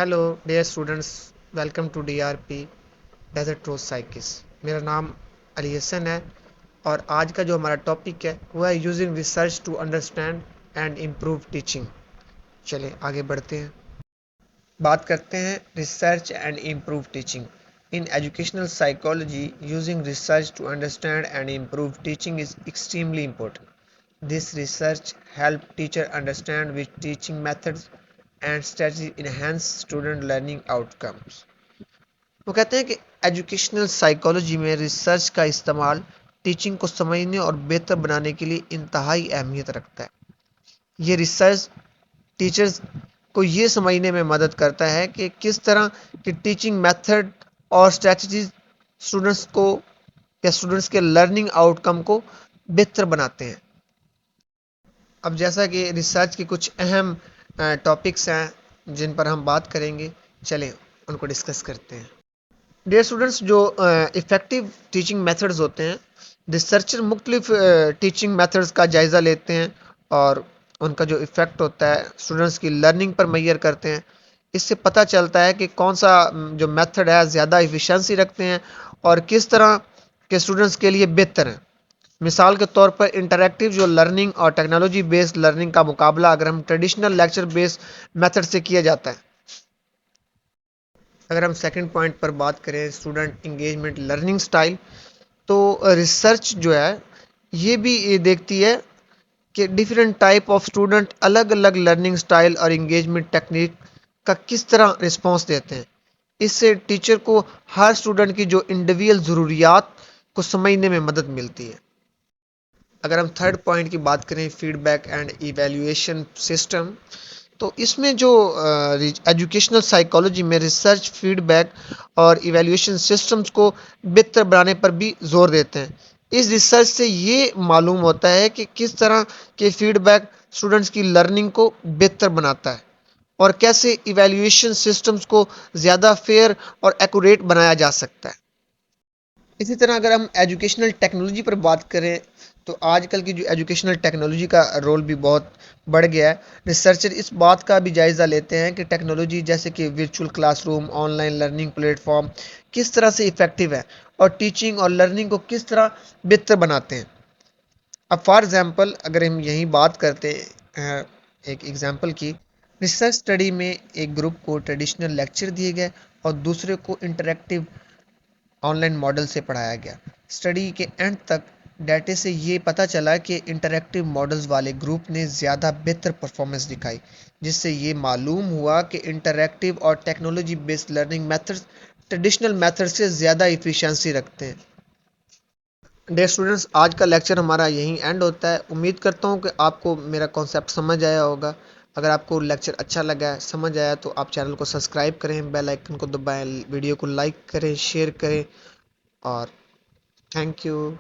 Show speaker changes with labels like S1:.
S1: Hello dear students, welcome to DRP desert rose psychics. मेरा नाम अली हसन है और आज का जो हमारा टॉपिक है वो है using research to understand and improve teaching. चलिए आगे बढ़ते हैं, बात करते हैं research and improve teaching. In educational psychology, using research to understand and improve teaching is extremely important. This research help teacher understand which teaching methods and strategies enhance student learning outcomes. वो कहते हैं कि educational psychology में research का इस्तेमाल teaching को समझने और बेहतर बनाने के लिए इंतहाई अहमियत रखता है। ये रिसर्च टीचर्स को ये समझने में मदद करता है कि किस तरह की टीचिंग मेथड और स्ट्रेटजीज स्टूडेंट्स को या स्टूडेंट्स के लर्निंग आउटकम को बेहतर बनाते हैं। अब जैसा कि रिसर्च के कुछ अहम टॉपिक्स हैं जिन पर हम बात करेंगे, चलें उनको डिस्कस करते हैं। डियर स्टूडेंट्स, जो इफ़ेक्टिव टीचिंग मेथड्स होते हैं, रिसर्चर मुख्तलिफ टीचिंग मेथड्स का जायज़ा लेते हैं और उनका जो इफ़ेक्ट होता है स्टूडेंट्स की लर्निंग पर मैयर करते हैं। इससे पता चलता है कि कौन सा जो मेथड है ज़्यादा इफ़िशेंसी रखते हैं और किस तरह के स्टूडेंट्स के लिए बेहतर है। मिसाल के तौर पर इंटरैक्टिव जो लर्निंग और टेक्नोलॉजी बेस्ड लर्निंग का मुकाबला अगर हम ट्रेडिशनल लेक्चर बेस्ड मेथड से किया जाता है। अगर हम सेकंड पॉइंट पर बात करें, स्टूडेंट इंगेजमेंट लर्निंग स्टाइल, तो रिसर्च जो है ये भी ये देखती है कि डिफरेंट टाइप ऑफ स्टूडेंट अलग अलग लर्निंग स्टाइल और इंगेजमेंट टेक्निक का किस तरह रिस्पॉन्स देते हैं। इससे टीचर को हर स्टूडेंट की जो इंडिविजुअल ज़रूरियात को समझने में मदद मिलती है। अगर हम थर्ड पॉइंट की बात करें, फीडबैक एंड इवैल्यूएशन सिस्टम, तो इसमें जो एजुकेशनल साइकोलॉजी में रिसर्च फीडबैक और इवैल्यूएशन सिस्टम्स को बेहतर बनाने पर भी जोर देते हैं। इस रिसर्च से ये मालूम होता है कि किस तरह के फीडबैक स्टूडेंट्स की लर्निंग को बेहतर बनाता है और कैसे इवैल्यूएशन सिस्टम्स को ज़्यादा फेयर और एक्यूरेट बनाया जा सकता है। इसी तरह अगर हम एजुकेशनल टेक्नोलॉजी पर बात करें, तो आजकल की जो एजुकेशनल टेक्नोलॉजी का रोल भी बहुत बढ़ गया है। रिसर्चर इस बात का भी जायज़ा लेते हैं कि टेक्नोलॉजी जैसे कि virtual classroom, online learning platform किस तरह से इफ़ेक्टिव है और टीचिंग और लर्निंग को किस तरह बेहतर बनाते हैं। अब फॉर एग्ज़ाम्पल अगर हम यही बात करते हैं एक एग्ज़ाम्पल की, रिसर्च स्टडी में एक ग्रुप को ट्रेडिशनल लेक्चर दिए गए और दूसरे को इंटरेक्टिव ऑनलाइन मॉडल से पढ़ाया गया। स्टडी के एंड तक डाटे से ये पता चला कि इंटरैक्टिव मॉडल्स वाले ग्रुप ने ज़्यादा बेहतर परफॉर्मेंस दिखाई, जिससे ये मालूम हुआ कि इंटरैक्टिव और technology based learning methods traditional method से ज़्यादा इफ़िशियंसी रखते हैं। डियर स्टूडेंट्स, आज का लेक्चर हमारा यहीं एंड होता है। उम्मीद करता हूँ कि आपको मेरा कॉन्सेप्ट समझ आया होगा। अगर आपको लेक्चर अच्छा लगा है, समझ आया, तो आप चैनल को सब्सक्राइब करें, बेल आइकन को दबाएं, वीडियो को लाइक करें, शेयर करें और थैंक यू।